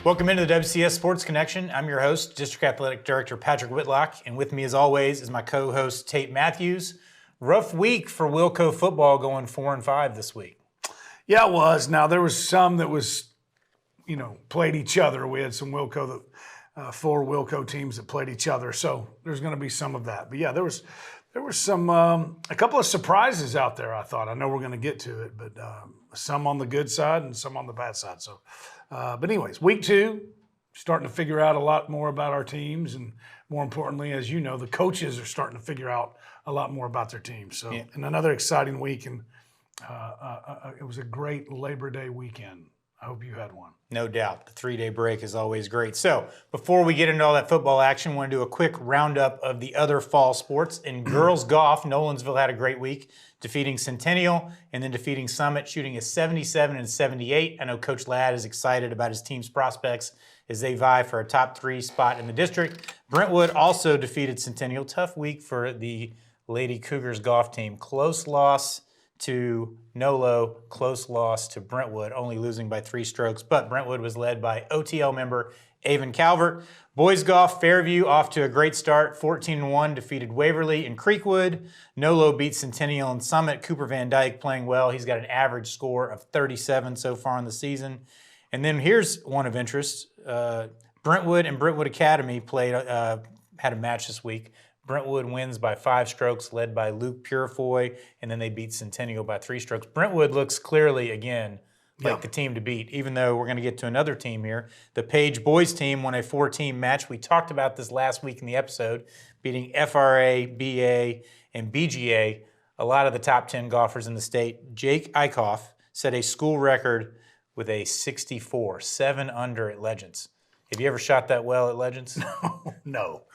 Welcome into the WCS Sports Connection. I'm your host, District Athletic Director Patrick Whitlock, and with me as always is my co-host Tate Mathews. Rough week for Wilco football, going 4-5 this week. Yeah, it was. Now there was some that was, played each other. We had some Wilco, four Wilco teams that played each other. So there's going to be some of that. But yeah, there was some a couple of surprises out there. I thought. I know we're going to get to it, but some on the good side and some on the bad side. So, but anyways, week 2, starting to figure out a lot more about our teams, and more importantly, as you know, the coaches are starting to figure out a lot more about their teams. So, yeah. And another exciting week, and it was a great Labor Day weekend. I hope you had one. No doubt. The 3-day break is always great. So before we get into all that football action, I want to do a quick roundup of the other fall sports. In girls golf, Nolensville had a great week, defeating Centennial and then defeating Summit, shooting a 77-78. I know Coach Ladd is excited about his team's prospects as they vie for a top 3 spot in the district. Brentwood also defeated Centennial. Tough week for the Lady Cougars golf team. Close loss to Nolo, close loss to Brentwood, only losing by 3 strokes, but Brentwood was led by OTL member Avon Calvert. Boys golf, Fairview off to a great start, 14-1, defeated Waverly and Creekwood. Nolo beat Centennial and Summit. Cooper Van Dyke playing well. He's got an average score of 37 so far in the season. And then here's one of interest. Brentwood and Brentwood Academy had a match this week. Brentwood wins by 5 strokes, led by Luke Purifoy, and then they beat Centennial by 3 strokes. Brentwood looks clearly, again, like the team to beat, even though we're going to get to another team here. The Page boys team won a 4-team match. We talked about this last week in the episode, beating FRA, BA, and BGA, a lot of the top 10 golfers in the state. Jake Eichhoff set a school record with a 64, 7 under at Legends. Have you ever shot that well at Legends? No.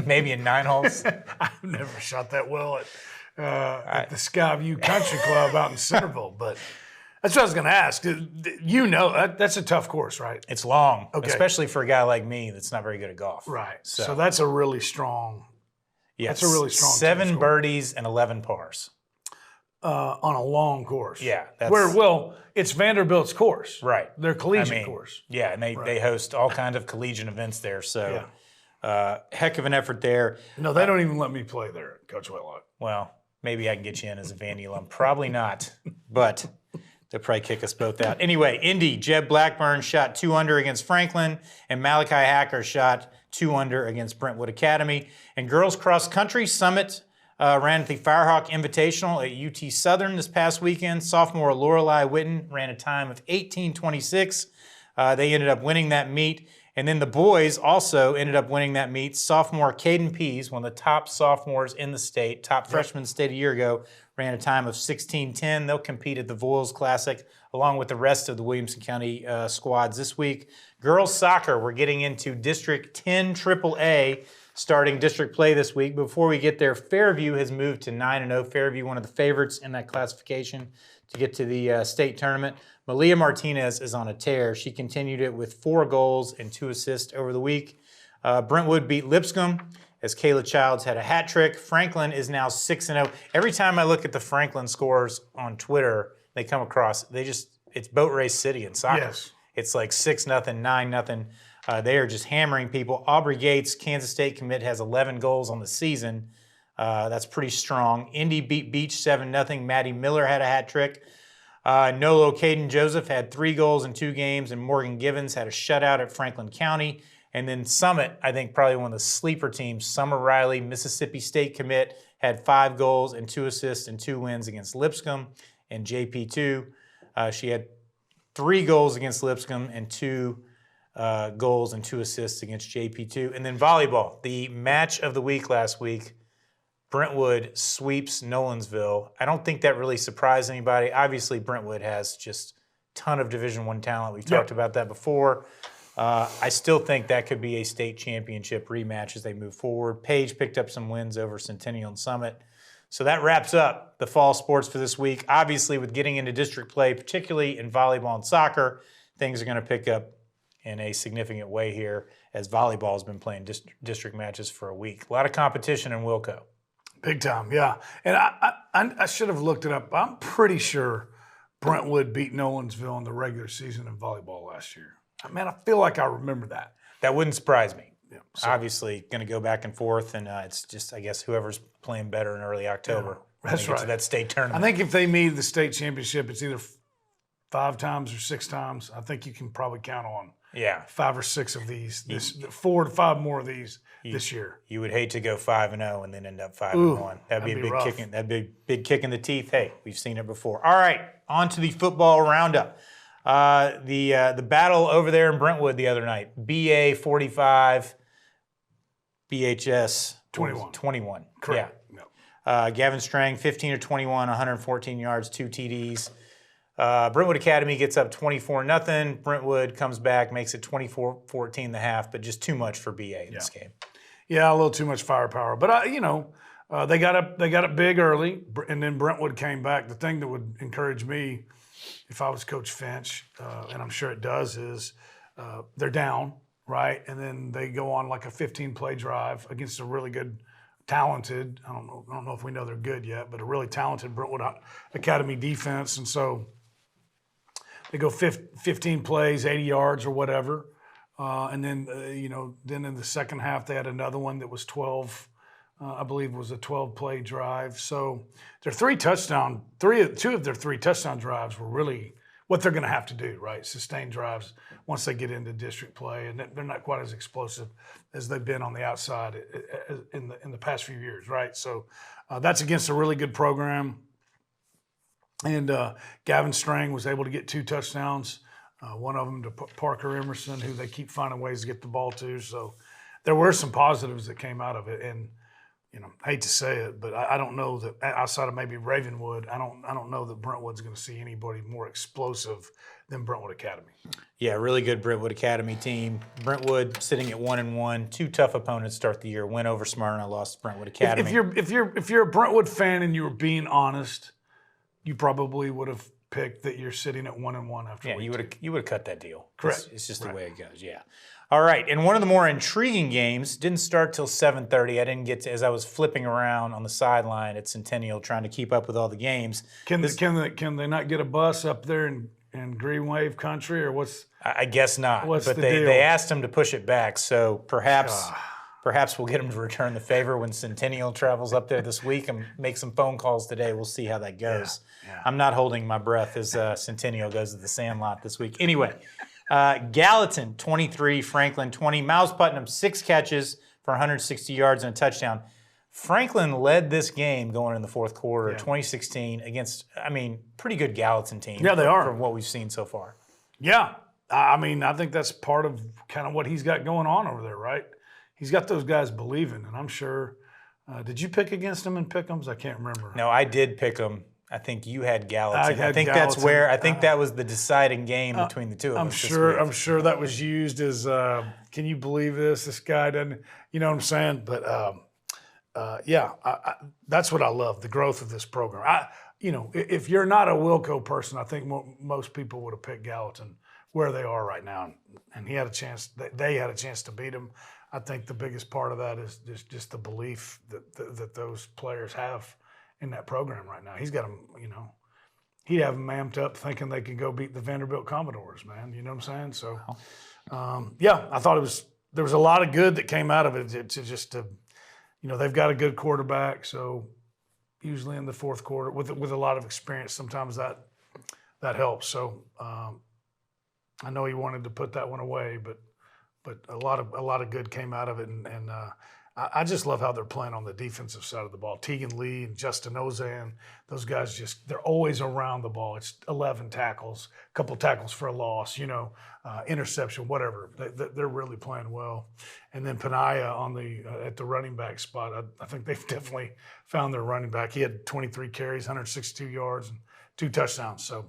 Maybe in 9 holes? I've never shot that well at the Skyview Country Club out in Centerville, but that's what I was going to ask. That's a tough course, right? It's long, especially for a guy like me that's not very good at golf. Right. So that's a really strong. Yes. That's a really strong. 7 birdies and 11 pars. On a long course. Yeah. It's Vanderbilt's course. Right. Their collegiate course. Yeah, and they host all kinds of collegiate events there. So, heck of an effort there. No, they don't even let me play there, Coach Whitlock. Well, maybe I can get you in as a Vandy alum. Probably not, but they'll probably kick us both out. Anyway, Indy, Jeb Blackburn shot 2 under against Franklin, and Malachi Hacker shot 2 under against Brentwood Academy. And girls cross country, Summit ran at the Firehawk Invitational at UT Southern this past weekend. Sophomore Lorelei Witten ran a time of 18:26. They ended up winning that meet. And then the boys also ended up winning that meet. Sophomore Caden Pease, one of the top sophomores in the state, top freshman in the state a year ago, ran a time of 16:10. They'll compete at the Voiles Classic along with the rest of the Williamson County squads this week. Girls soccer, we're getting into District 10 AAA, starting district play this week. Before we get there, Fairview has moved to 9-0. Fairview, one of the favorites in that classification to get to the state tournament. Malia Martinez is on a tear. She continued it with 4 goals and 2 assists over the week. Brentwood beat Lipscomb as Kayla Childs had a hat trick. Franklin is now 6-0. Every time I look at the Franklin scores on Twitter, they come across, it's boat race city in soccer. Yes. It's like 6-0, 9-0. They are just hammering people. Aubrey Gates, Kansas State commit, has 11 goals on the season. That's pretty strong. Indy beat Beach 7-0. Maddie Miller had a hat trick. Nolo Caden Joseph had 3 goals in 2 games, and Morgan Givens had a shutout at Franklin County. And then Summit, I think probably one of the sleeper teams, Summer Riley, Mississippi State commit, had 5 goals and 2 assists and 2 wins against Lipscomb and JP2. She had 3 goals against Lipscomb and 2 goals and 2 assists against JP2. And then volleyball, the match of the week last week, Brentwood sweeps Nolensville. I don't think that really surprised anybody. Obviously, Brentwood has just a ton of Division I talent. We've talked about that before. I still think that could be a state championship rematch as they move forward. Page picked up some wins over Centennial and Summit. So that wraps up the fall sports for this week. Obviously, with getting into district play, particularly in volleyball and soccer, things are going to pick up in a significant way here as volleyball has been playing district matches for a week. A lot of competition in Wilco. Big time, yeah. And I should have looked it up. I'm pretty sure Brentwood beat Nolensville in the regular season in volleyball last year. Man, I feel like I remember that. That wouldn't surprise me. Yeah, Obviously, going to go back and forth, and it's just, I guess, whoever's playing better in early October. Yeah, that's get to right. that state tournament. I think if they meet the state championship, it's either 5 times or 6 times. I think you can probably count on 5 or 6 of these, 4 to 5 more of these this year. You would hate to go 5-0 and then end up 5-1. That'd be a big rough. kick. That'd be a big kick in the teeth. Hey, we've seen it before. All right, on to the football roundup. The battle over there in Brentwood the other night. BA 45, BHS 21. Correct. Yeah. Gavin Strang 15 of 21, 114 yards, 2 TDs. Brentwood Academy gets up 24-0. Brentwood comes back, makes it 24-14 in the half, but just too much for BA in this game. Yeah, a little too much firepower. But they got up big early, and then Brentwood came back. The thing that would encourage me, if I was Coach Finch, and I'm sure it does, is they're down, right, and then they go on like a 15-play drive against a really good, talented. I don't know if we know they're good yet, but a really talented Brentwood Academy defense, and so. They go 15 plays, 80 yards or whatever. And then, then in the second half, they had another one that was 12, I believe it was a 12-play drive. So their 2 of their 3 touchdown drives were really what they're going to have to do, right? Sustained drives once they get into district play. And they're not quite as explosive as they've been on the outside in the past few years, right? So that's against a really good program. And Gavin Strang was able to get 2 touchdowns, one of them to Parker Emerson, who they keep finding ways to get the ball to. So there were some positives that came out of it. And, I hate to say it, but I don't know that outside of maybe Ravenwood, I don't know that Brentwood's going to see anybody more explosive than Brentwood Academy. Yeah, really good Brentwood Academy team. Brentwood sitting at 1-1. 2 tough opponents start the year. Win over Smyrna, lost to Brentwood Academy. If you're a Brentwood fan and you were being honest, you probably would have picked that you're sitting at 1-1 after. Yeah, you would have cut that deal. Correct. It's just the way it goes. Yeah. All right, and one of the more intriguing games didn't start till 7:30. I didn't get to, as I was flipping around on the sideline at Centennial trying to keep up with all the games. Can they not get a bus up there in Green Wave Country, or what's? I guess not. What's but the they deal? They asked them to push it back, so perhaps we'll get them to return the favor when Centennial travels up there this week and make some phone calls today. We'll see how that goes. Yeah. I'm not holding my breath as Centennial goes to the Sandlot this week. Anyway, Gallatin 23, Franklin 20. Miles Putnam 6 catches for 160 yards and a touchdown. Franklin led this game going in the fourth quarter, 2016, against, pretty good Gallatin team. Yeah, they are. From what we've seen so far. Yeah. I think that's part of kind of what he's got going on over there, right? He's got those guys believing, and I'm sure. Did you pick against him in Pick'ems? I can't remember. No, I did pick him. I think you had Gallatin. I think Gallatin. that's where. I think that was the deciding game between the two of us. I'm sure that was used as. Can you believe this? This guy doesn't. You know what I'm saying? But that's what I love, the growth of this program. If you're not a Wilco person, I think most people would have picked Gallatin where they are right now, and he had a chance. They had a chance to beat him. I think the biggest part of that is just the belief that those players have in that program right now. He's got them, he'd have them amped up thinking they could go beat the Vanderbilt Commodores, man. You know what I'm saying? So, I thought there was a lot of good that came out of it they've got a good quarterback. So usually in the fourth quarter with a lot of experience, sometimes that helps. So I know he wanted to put that one away, but a lot of good came out of it, and I just love how they're playing on the defensive side of the ball. Tegan Lee and Justin Ozan, those guys they're always around the ball. It's 11 tackles, a couple tackles for a loss, interception, whatever. They're really playing well. And then Panaya at the running back spot, I think they've definitely found their running back. He had 23 carries, 162 yards, and 2 touchdowns. So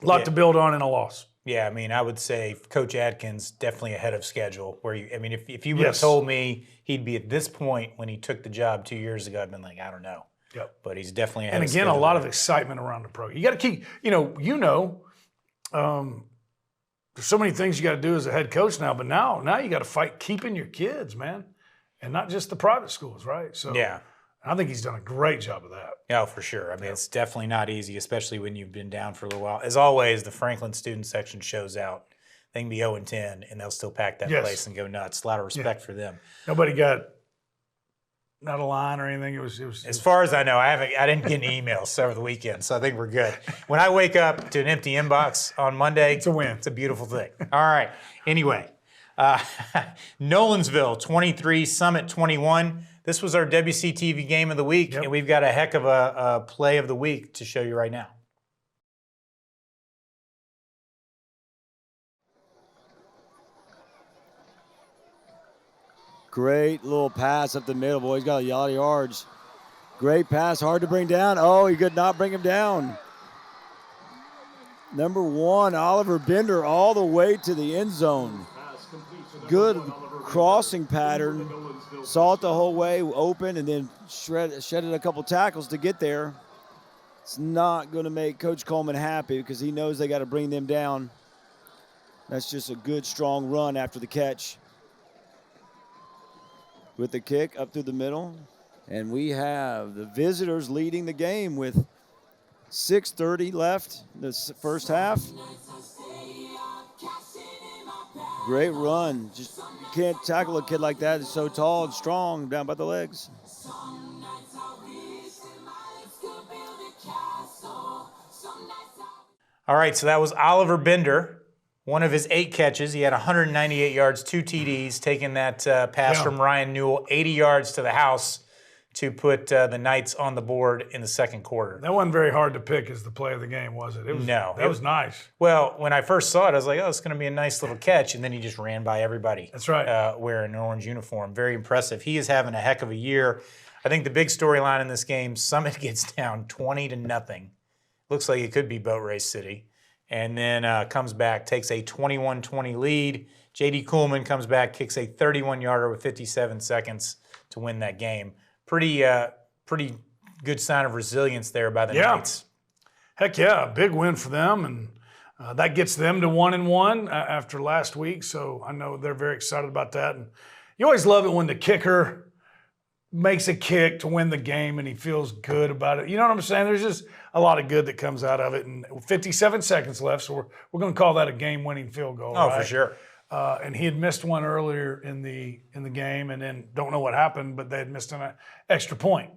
a lot to build on in a loss. Yeah, I would say Coach Adkins definitely ahead of schedule. If you would have told me he'd be at this point when he took the job 2 years ago, I'd been like, I don't know. Yep. But he's definitely ahead of schedule. And again, a lot of excitement around the program. You got to keep, there's so many things you got to do as a head coach now, but now you got to fight keeping your kids, man, and not just the private schools, right? So yeah. I think he's done a great job of that. Yeah, for sure. It's definitely not easy, especially when you've been down for a little while. As always, the Franklin student section shows out. they can be 0-10 and they'll still pack that place and go nuts. A lot of respect for them. Nobody got not a line or anything. It was As far as I know, I didn't get any emails over the weekend, so I think we're good. When I wake up to an empty inbox on Monday, it's a win. It's a beautiful thing. All right. Anyway, Nolensville 23, Summit 21. This was our WCTV game of the week, and we've got a heck of a play of the week to show you right now. Great little pass up the middle, boy. He's got a lot of yards. Great pass, hard to bring down. Oh, he could not bring him down. Number 1, Oliver Bender, all the way to the end zone. Good crossing pattern. Saw it the whole way open and then shredded a couple tackles to get there. It's not going to make Coach Coleman happy because he knows they got to bring them down. That's just a good, strong run after the catch. With the kick up through the middle. And we have the visitors leading the game with 6:30 left in the first half. Great run. Just you can't tackle a kid like that. He's so tall and strong down by the legs. All right, so that was Oliver Bender. One of his 8 catches. He had 198 yards, 2 TDs, taking that pass from Ryan Newell, 80 yards to the house to put the Knights on the board in the second quarter. That wasn't very hard to pick as the play of the game, was it? No. That was nice. Well, when I first saw it, I was like, oh, it's going to be a nice little catch, and then he just ran by everybody. That's right. Wearing an orange uniform. Very impressive. He is having a heck of a year. I think the big storyline in this game, Summit gets down 20-0. Looks like it could be Boat Race City. And then comes back, takes a 21-20 lead. J.D. Kuhlman comes back, kicks a 31-yarder with 57 seconds to win that game. Pretty good sign of resilience there by the Knights. Heck yeah, a big win for them, and that gets them to 1-1 after last week. So I know they're very excited about that. And you always love it when the kicker makes a kick to win the game and he feels good about it. You know what I'm saying? There's just a lot of good that comes out of it. And 57 seconds left, so we're going to call that a game-winning field goal. Oh, right? for sure. And he had missed one earlier in the game, and then don't know what happened, but they had missed an extra point.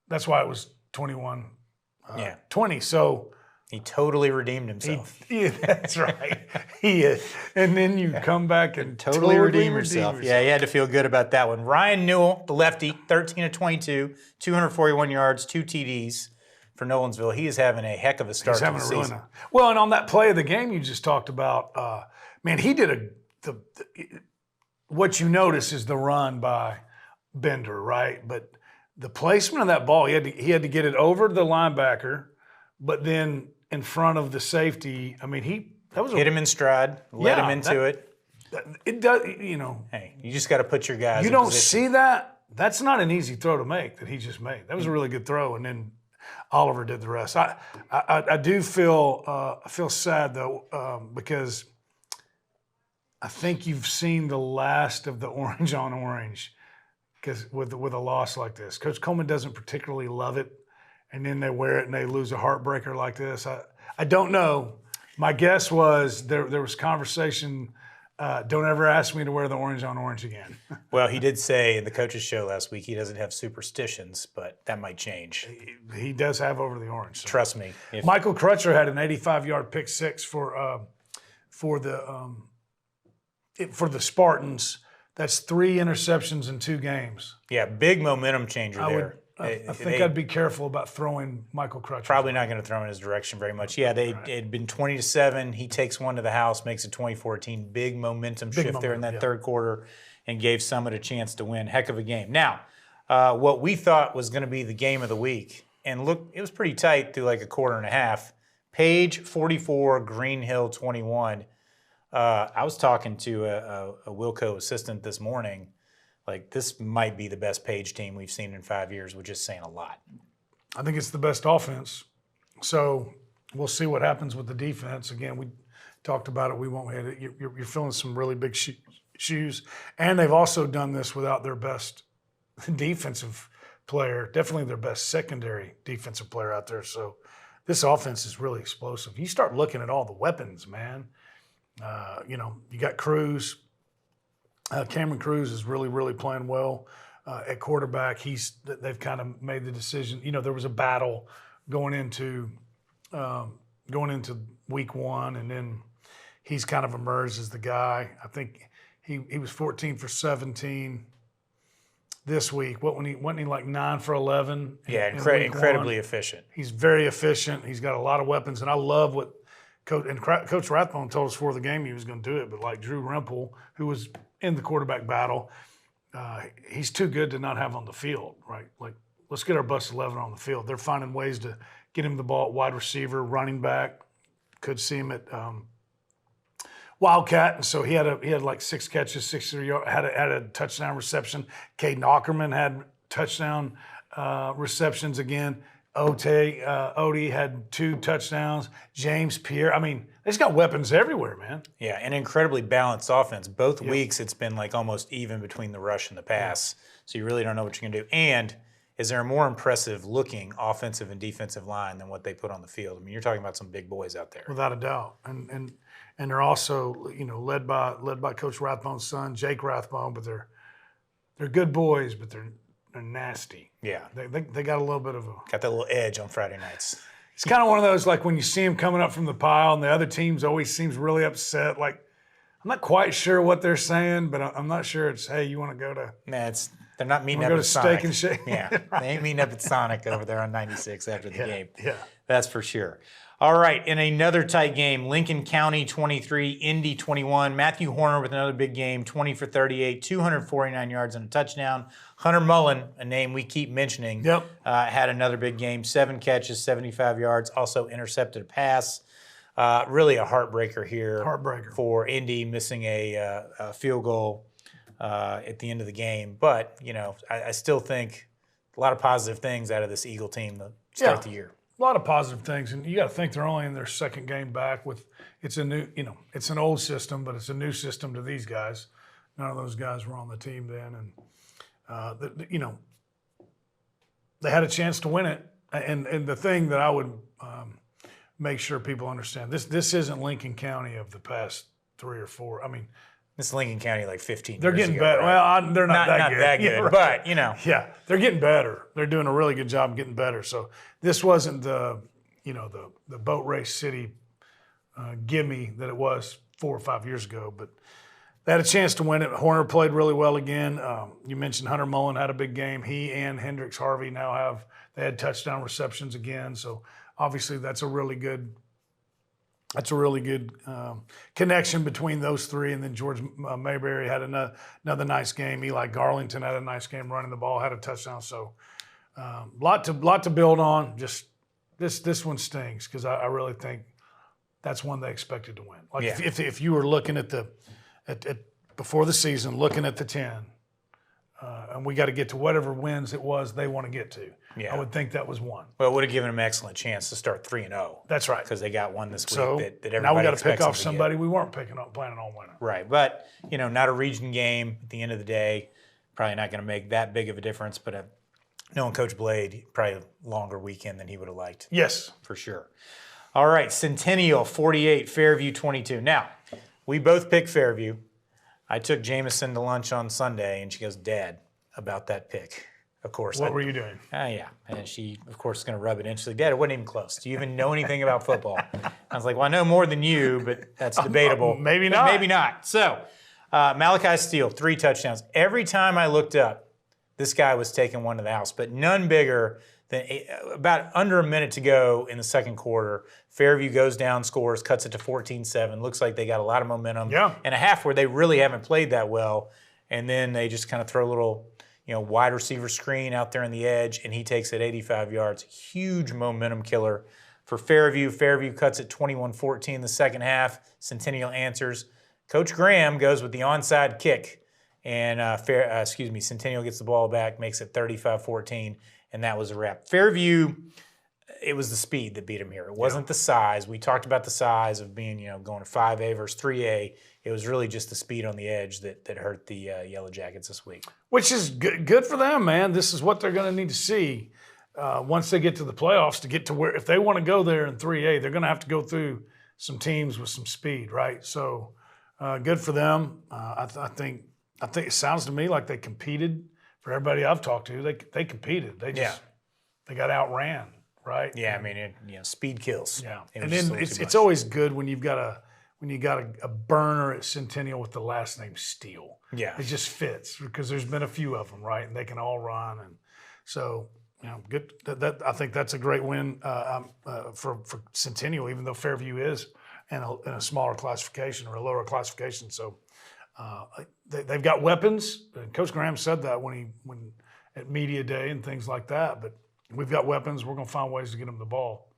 That's why it was 21-20. So he totally redeemed himself. That's right. He is. And then you come back and totally redeem yourself. Yeah, he had to feel good about that one. Ryan Newell, the lefty, 13-22, 241 yards, 2 TDs for Nolensville. He is having a heck of a start to the season. Well, and on that play of the game you just talked about, man, he did what you notice is the run by Bender, right? But the placement of that ball, he had to get it over to the linebacker, but then in front of the safety. I mean, hit him in stride, led him into it. It does, Hey, you just got to put your guys. You don't see that. That's not an easy throw to make that he just made. That was a really good throw, and then Oliver did the rest. I do feel sad though because I think you've seen the last of the orange on orange because with a loss like this, Coach Coleman doesn't particularly love it. And then they wear it and they lose a heartbreaker like this. I don't know. My guess was there was conversation, don't ever ask me to wear the orange on orange again. Well, he did say in the coach's show last week he doesn't have superstitions, but that might change. He does have over the orange. So. Trust me. Michael Crutcher had an 85-yard pick six for the Spartans. That's 3 interceptions in 2 games. Yeah, big momentum changer there. I think I'd be careful about throwing Michael Crutcher. Probably not going to throw in his direction very much. Yeah, it had been 20-7. He takes one to the house, makes it 24-14. Big momentum shift there in that third quarter and gave Summit a chance to win. Heck of a game. Now, what we thought was going to be the game of the week, and look, it was pretty tight through like a quarter and a half. Page 44, Green Hill 21. I was talking to a Wilco assistant this morning. Like, this might be the best Page team we've seen in 5 years, which is saying a lot. I think it's the best offense. So we'll see what happens with the defense. Again, we talked about it. We won't hit it. You're filling some really big shoes. And they've also done this without their best defensive player, definitely their best secondary defensive player out there. So this offense is really explosive. You start looking at all the weapons, man. You got Cruz. Cameron Cruz is really, really playing well at quarterback. They've kind of made the decision. There was a battle going into week one, and then he's kind of emerged as the guy. I think he was 14 for 17 this week. Wasn't he like 9 for 11? Yeah, incredibly efficient. He's very efficient. He's got a lot of weapons, and I love what Coach Rathbone told us before the game he was going to do it. But like Drew Rempel, who was in the quarterback battle, he's too good to not have on the field, right? Like, let's get our bus 11 on the field. They're finding ways to get him the ball at wide receiver, running back. Could see him at Wildcat, and so he had like 6 catches, 63 yards, had a touchdown reception. Caden Ackerman had touchdown receptions again. Odie had 2 touchdowns. James Pierre. I mean, they've got weapons everywhere, man. Yeah, an incredibly balanced offense. Both weeks it's been like almost even between the rush and the pass. So you really don't know what you're going to do. And is there a more impressive looking offensive and defensive line than what they put on the field? I mean, you're talking about some big boys out there. Without a doubt. And they're also, led by Coach Rathbone's son, Jake Rathbone, but they're good boys, but they're nasty. Yeah. They got a little bit of got that little edge on Friday nights. It's kind of one of those, like when you see them coming up from the pile and the other teams always seems really upset. Like, I'm not quite sure what they're saying, but I'm not sure it's, hey, you want to go to they're not meeting up go at to Sonic. Steak and Shake. Yeah, they ain't meeting up at Sonic over there on 96 after the game. Yeah. That's for sure. All right, in another tight game, Lincoln County 23, Indy 21. Matthew Horner with another big game, 20 for 38, 249 yards and a touchdown. Hunter Mullen, a name we keep mentioning, had another big game, 7 catches, 75 yards, also intercepted a pass. Really a heartbreaker here for Indy, missing a field goal at the end of the game. But, I still think a lot of positive things out of this Eagle team to start the year. A lot of positive things, and you got to think they're only in their second game back. It's a new, it's an old system, but it's a new system to these guys. None of those guys were on the team then, and they had a chance to win it. And the thing that I would make sure people understand, this isn't Lincoln County of the past 3 or 4. I mean, this is Lincoln County like 15 they're years getting ago, better. Right? Well, they're not that good. That good, yeah, right. but Yeah, they're getting better. They're doing a really good job getting better. So this wasn't the boat race city gimme that it was 4 or 5 years ago, but they had a chance to win it. Horner played really well again. You mentioned Hunter Mullen had a big game. He and Hendricks Harvey now had touchdown receptions again. So obviously that's a really good connection between those 3. And then George Mayberry had another nice game. Eli Garlington had a nice game running the ball, had a touchdown. So lot to build on. Just this one stings because I really think that's one they expected to win. Like if you were looking at before the season, looking at the 10, and we got to get to whatever wins it was they want to get to. Yeah. I would think that was one. Well, it would have given them an excellent chance to start 3-0. That's right. Because they got one this week So that everybody now we got to pick expects them off to somebody get. we weren't planning on winning. Right, but not a region game at the end of the day. Probably not going to make that big of a difference. But knowing Coach Blade, probably a longer weekend than he would have liked. Yes, for sure. All right, Centennial 48, Fairview 22. Now, we both picked Fairview. I took Jameson to lunch on Sunday, and she goes, "Dad, about that pick." Of course. What were you doing? Yeah. And she, of course, is going to rub it in. She's like, "Dad, it wasn't even close. Do you even know anything about football?" I was like, "Well, I know more than you, but that's debatable." Maybe not. Maybe not. So, Malachi Steele, 3 touchdowns. Every time I looked up, this guy was taking one to the house, but none bigger than about under a minute to go in the second quarter. Fairview goes down, scores, cuts it to 14-7. Looks like they got a lot of momentum. Yeah. And a half where they really haven't played that well. And then they just kind of throw a little wide receiver screen out there on the edge, and he takes it 85 yards. Huge momentum killer for Fairview. Fairview cuts it 21-14 in the second half. Centennial answers. Coach Graham goes with the onside kick, and Centennial gets the ball back, makes it 35-14, and that was a wrap. Fairview, it was the speed that beat him here. It wasn't the size. We talked about the size of being, going to 5A versus 3A. It was really just the speed on the edge that hurt the Yellow Jackets this week. Which is good for them, man. This is what they're going to need to see once they get to the playoffs to get to where, if they want to go there in 3A, they're going to have to go through some teams with some speed, right? So good for them. I think it sounds to me like they competed. For everybody I've talked to, they competed. They got outran, right? Yeah, I mean, speed kills. Yeah, It and was just then a little too it's much. always good when you got a burner at Centennial with the last name Steele. Yeah. It just fits because there's been a few of them, right? And they can all run, and so good. I think that's a great win for Centennial, even though Fairview is in a smaller classification or a lower classification. So they've got weapons. And Coach Graham said that when at media day and things like that. But we've got weapons. We're going to find ways to get them the ball.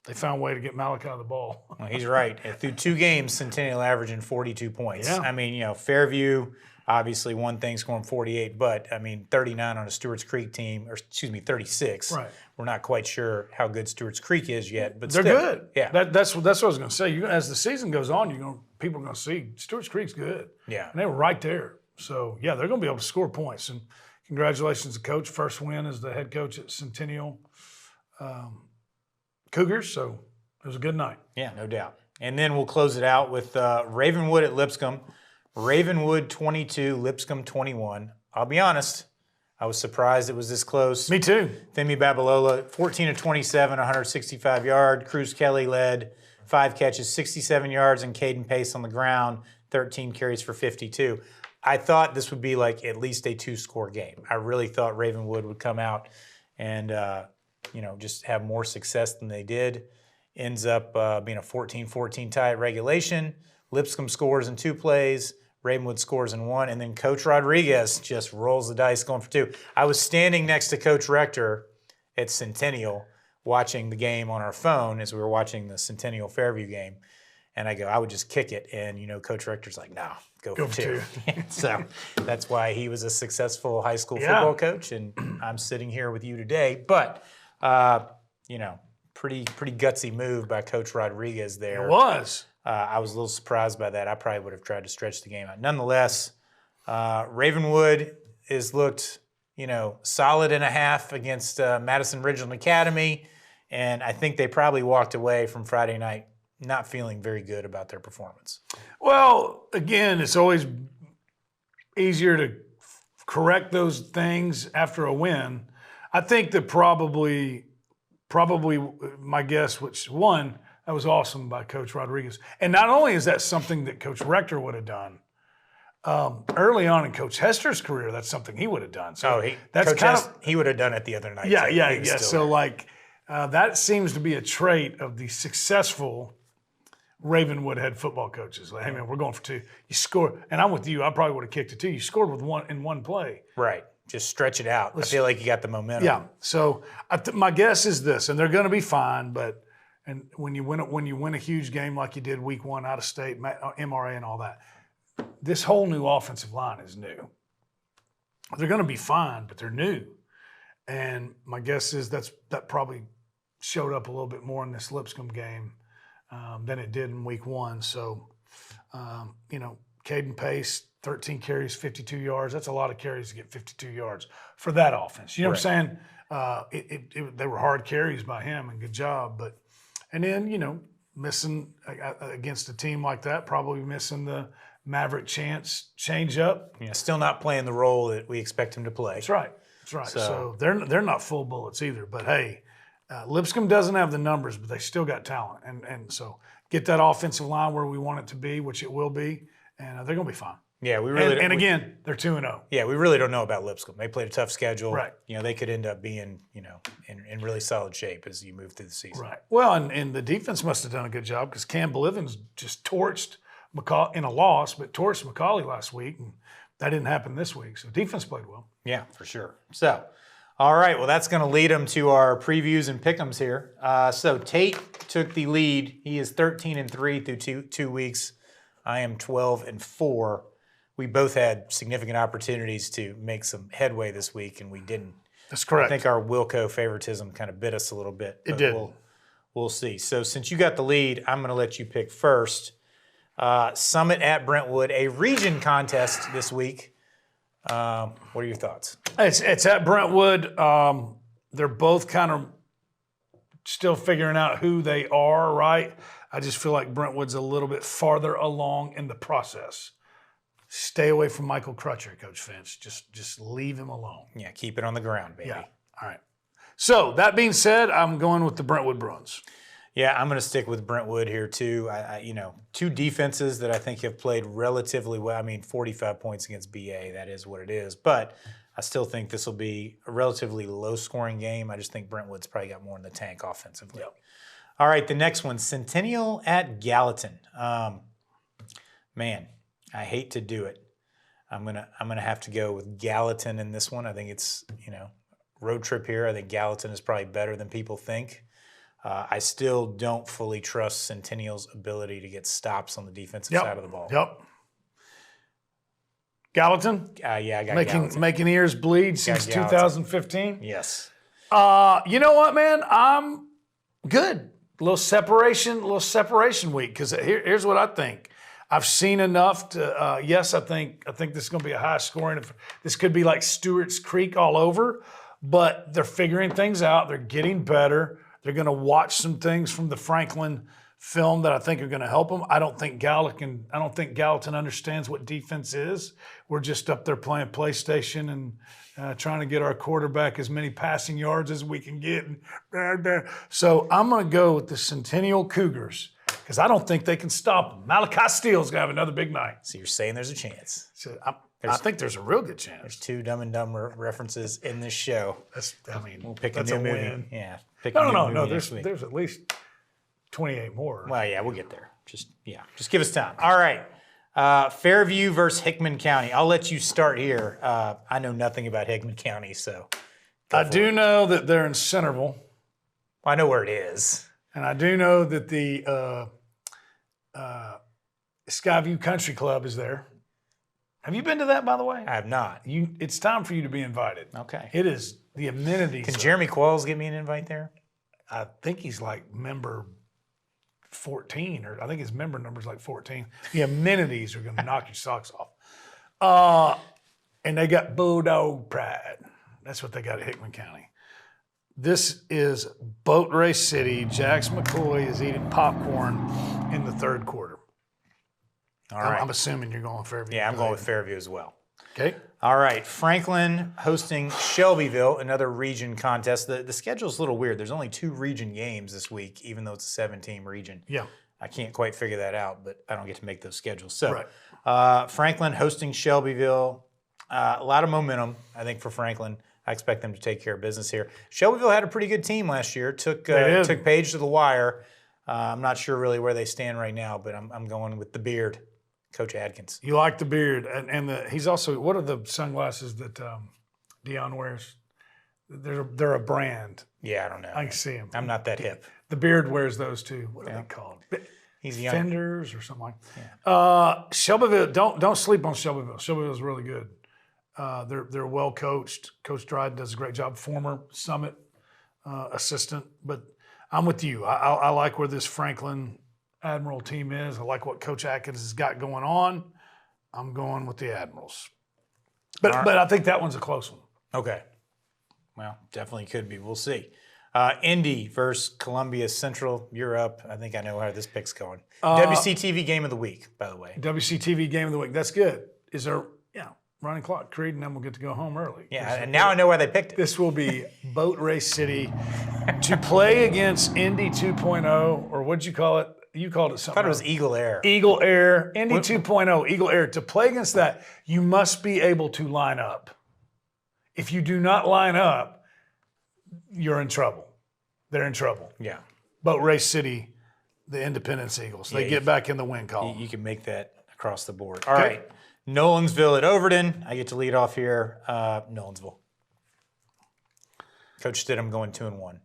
They found a way to get Malachi the ball. Well, he's right. Through 2 games, Centennial averaging 42 points. Yeah. I mean, Fairview obviously won things, scoring 48, but I mean, 39 on a Stewart's Creek team, or excuse me, 36. Right. We're not quite sure how good Stewart's Creek is yet, but They're still, good. Yeah. That's what I was going to say. As the season goes on, people are going to see Stewart's Creek's good. Yeah. And they were right there. So yeah, they're going to be able to score points. And congratulations to Coach. First win as the head coach at Centennial Cougars. So it was a good night. Yeah, no doubt. And then we'll close it out with Ravenwood at Lipscomb. Ravenwood 22, Lipscomb 21. I'll be honest, I was surprised it was this close. Me too. Femi Babalola, 14 of 27, 165 yard. Cruz Kelly led, 5 catches, 67 yards, and Caden Pace on the ground, 13 carries for 52. I thought this would be like at least a 2-score game. I really thought Ravenwood would come out and just have more success than they did. Ends up being a 14-14 tie at regulation. Lipscomb scores in 2 plays. Ravenwood scores in 1, and then Coach Rodriguez just rolls the dice going for 2. I was standing next to Coach Rector at Centennial watching the game on our phone as we were watching the Centennial Fairview game, and I would just kick it, and Coach Rector's like, no, go for 2. So that's why he was a successful high school football coach, and I'm sitting here with you today. But pretty gutsy move by Coach Rodriguez there. It was. I was a little surprised by that. I probably would have tried to stretch the game out. Nonetheless, Ravenwood has looked, solid and a half against Madison Ridgeland Academy, and I think they probably walked away from Friday night not feeling very good about their performance. Well, again, it's always easier to correct those things after a win. I think that probably my guess, which one, that was awesome by Coach Rodriguez. And not only is that something that Coach Rector would have done, early on in Coach Hester's career, that's something he would have done. So he would have done it the other night. Yeah. So that seems to be a trait of the successful Ravenwood head football coaches. Like, hey man, we're going for 2. You score, and I'm with you. I probably would have kicked it too. You scored with 1 in 1 play. Right. Just stretch it out. I feel like you got the momentum. Yeah. So my guess is this, and they're going to be fine. But when you win a huge game like you did week 1 out of state, MRA and all that, this whole new offensive line is new. They're going to be fine, but they're new. And my guess is that probably showed up a little bit more in this Lipscomb game than it did in week 1. So, Caden Pace, 13 carries, 52 yards. That's a lot of carries to get 52 yards for that offense. You know what I'm saying? They were hard carries by him, and good job. And then, missing against a team like that, probably missing the Maverick chance change up. Yeah, still not playing the role that we expect him to play. That's right. So they're not full bullets either. But hey, Lipscomb doesn't have the numbers, but they still got talent. And so get that offensive line where we want it to be, which it will be, and they're going to be fine. Yeah, we really. And again, they're 2-0. Yeah, we really don't know about Lipscomb. They played a tough schedule. Right. They could end up being, in really solid shape as you move through the season. Right. Well, and the defense must have done a good job because Cam Bolivens just torched McCauley in a loss, but torched McCauley last week, and that didn't happen this week. So defense played well. Yeah, for sure. So, all right, well, that's going to lead them to our previews and pick'ems here. So Tate took the lead. He is 13-3 through two weeks. I am 12-4. We both had significant opportunities to make some headway this week, and we didn't. That's correct. I think our Wilco favoritism kind of bit us a little bit. It did. We'll see. So since you got the lead, I'm going to let you pick first. Summit at Brentwood, a region contest this week. What are your thoughts? It's at Brentwood. They're both kind of still figuring out who they are, right? I just feel like Brentwood's a little bit farther along in the process. Stay away from Michael Crutcher, Coach Finch. Just leave him alone. Yeah, keep it on the ground, baby. Yeah. All right. So that being said, I'm going with the Brentwood Bruins. Yeah, I'm going to stick with Brentwood here too. Two defenses that I think have played relatively well. I mean, 45 points against BA, that is what it is. But I still think this will be a relatively low-scoring game. I just think Brentwood's probably got more in the tank offensively. Yep. All right, the next one, Centennial at Gallatin. Man, I hate to do it. I'm gonna have to go with Gallatin in this one. I think it's road trip here. I think Gallatin is probably better than people think. I still don't fully trust Centennial's ability to get stops on the defensive side of the ball. Yep. Gallatin? Yeah, I got Gallatin. Making ears bleed since 2015? Yes. You know what, man? I'm good. A little separation week, because here's what I think. I've seen enough to, yes, I think this is going to be a high scoring. This could be like Stewart's Creek all over, but they're figuring things out. They're getting better. They're going to watch some things from the Franklin film that I think are going to help them. I don't think Gallatin understands what defense is. We're just up there playing PlayStation and trying to get our quarterback as many passing yards as we can get. So I'm going to go with the Centennial Cougars, because I don't think they can stop them. Malachi Steele's going to have another big night. So you're saying there's a chance. So I think there's a real good chance. There's two Dumb and Dumb references in this show. We'll pick a new movie. Win. Yeah. No. There's at least 28 more. Well, yeah, we'll get there. Just give us time. All right. Fairview versus Hickman County. I'll let you start here. I know nothing about Hickman County, so. I do know that they're in Centerville. I know where it is. And I do know that the Skyview Country Club is there. Have you been to that, by the way? I have not. It's time for you to be invited. Okay. It is the amenities. Can Jeremy Qualls give me an invite there? I think he's like member 14, or I think his member number's like 14. The amenities are going to knock your socks off. And they got Bulldog Pride. That's what they got at Hickman County. This is Boat Race City. Jax McCoy is eating popcorn in the third quarter. All right. I'm assuming you're going with Fairview. Yeah, I'm going with Fairview as well. Okay. All right. Franklin hosting Shelbyville, another region contest. The schedule's a little weird. There's only 2 region games this week, even though it's a 7-team region. Yeah. I can't quite figure that out, but I don't get to make those schedules. So Right. Franklin hosting Shelbyville. A lot of momentum, I think, for Franklin. I expect them to take care of business here. Shelbyville had a pretty good team last year. Took Page to the wire. I'm not sure really where they stand right now, but I'm going with the beard, Coach Adkins. You like the beard, and he's also. What are the sunglasses that Dion wears? They're a brand. Yeah, I don't know. I can see him. I'm not that hip. The beard wears those too. What are they called? He's young. Fenders or something like that. Shelbyville, don't sleep on Shelbyville. Shelbyville's really good. They're well coached. Coach Dryden does a great job. Former Summit assistant. But I'm with you. I like where this Franklin Admiral team is. I like what Coach Atkins has got going on. I'm going with the Admirals. But I think that one's a close one. Okay. Well, definitely could be. We'll see. Indy versus Columbia Central. You're up. I think I know how this pick's going. WCTV game of the week, by the way. WCTV game of the week. That's good. Is there, running clock, Creed, and then we'll get to go home early. Yeah, and now I know why they picked it. This will be Boat Race City to play against Indy 2.0, or what'd you call it? You called it something. I thought it was Eagle Air. Eagle Air, Indy 2.0, Eagle Air. To play against that, you must be able to line up. If you do not line up, you're in trouble. They're in trouble. Yeah. Boat Race City, the Independence Eagles. They get back in the win column. You can make that across the board. All right. Nolensville at Overton. I get to lead off here. Nolensville. Coach Stidham going 2-1.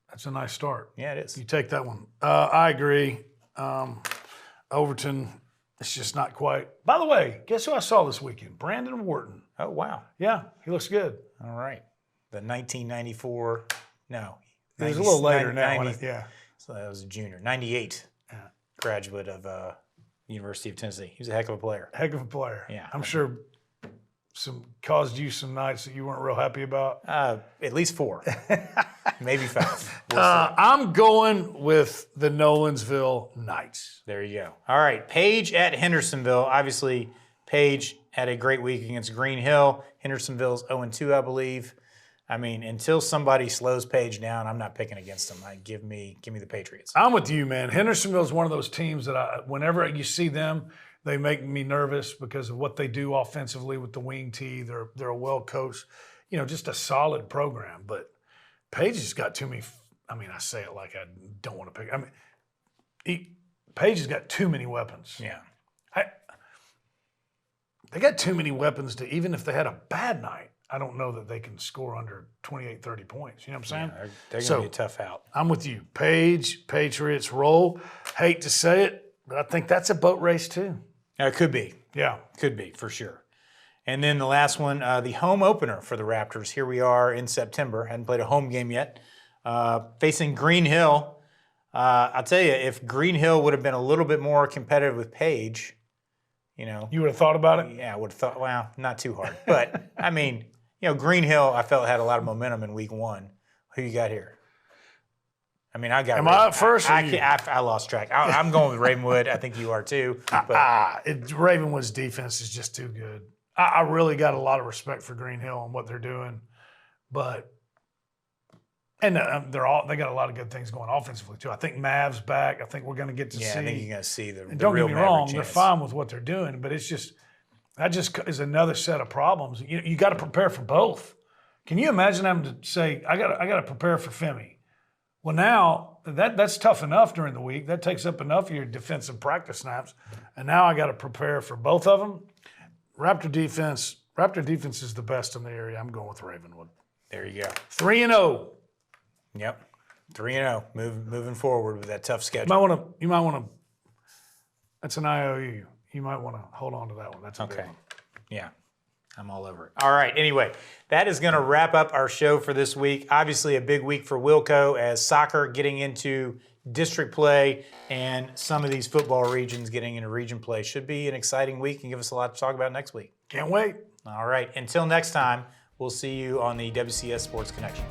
That's a nice start. Yeah, it is. You take that one. I agree. Overton, it's just not quite. By the way, guess who I saw this weekend? Brandon Wharton. Oh, wow. Yeah, he looks good. All right. The 1994, no. It was a little later now. 90, yeah. So that was a junior. 98 graduate of University of Tennessee. He was a heck of a player. Heck of a player. Yeah. I'm sure caused you some nights that you weren't real happy about? At least 4, maybe 5. I'm going with the Nolensville Knights. There you go. All right, Page at Hendersonville. Obviously, Page had a great week against Green Hill. Hendersonville's 0-2, I believe. I mean, until somebody slows Page down, I'm not picking against them. Give me the Patriots. I'm with you, man. Hendersonville's one of those teams that whenever you see them, they make me nervous because of what they do offensively with the wing tee. They're a well coached, just a solid program. But Page has got too many. I mean, I say it like I don't want to pick. I mean, Page has got too many weapons. Yeah. They got too many weapons to, even if they had a bad night, I don't know that they can score under 28, 30 points. You know what I'm saying? Yeah, they're going to be a tough out. I'm with you. Page, Patriots, roll. Hate to say it, but I think that's a boat race too. It could be. Yeah. Could be, for sure. And then the last one, the home opener for the Raptors. Here we are in September. Hadn't played a home game yet. Facing Green Hill. I'll tell you, if Green Hill would have been a little bit more competitive with Page, You would have thought about it? Yeah, I would have thought, well, not too hard. But, I mean, Green Hill, I felt had a lot of momentum in week 1. Who you got here? I mean, I got. Am I up first? I lost track. I'm going with Ravenwood. I think you are too. But Ravenwood's defense is just too good. I really got a lot of respect for Green Hill and what they're doing, but they got a lot of good things going offensively too. I think Mav's back. I think we're going to get to see. I think you're going to see the. And don't real get me wrong, Maverick they're chance. fine with what they're doing, but that just is another set of problems. You got to prepare for both. Can you imagine having to say, I got to prepare for Femi? Well, now that's tough enough during the week. That takes up enough of your defensive practice snaps, and now I got to prepare for both of them. Raptor defense is the best in the area. I'm going with Ravenwood. There you go. 3-0. Yep, 3-0. Moving forward with that tough schedule. You might want to. That's an IOU. You might want to hold on to that one. That's a big Okay. one. Yeah, I'm all over it. All right, anyway, that is going to wrap up our show for this week. Obviously, a big week for Wilco as soccer getting into district play and some of these football regions getting into region play. Should be an exciting week and give us a lot to talk about next week. Can't wait. All right, until next time, we'll see you on the WCS Sports Connection.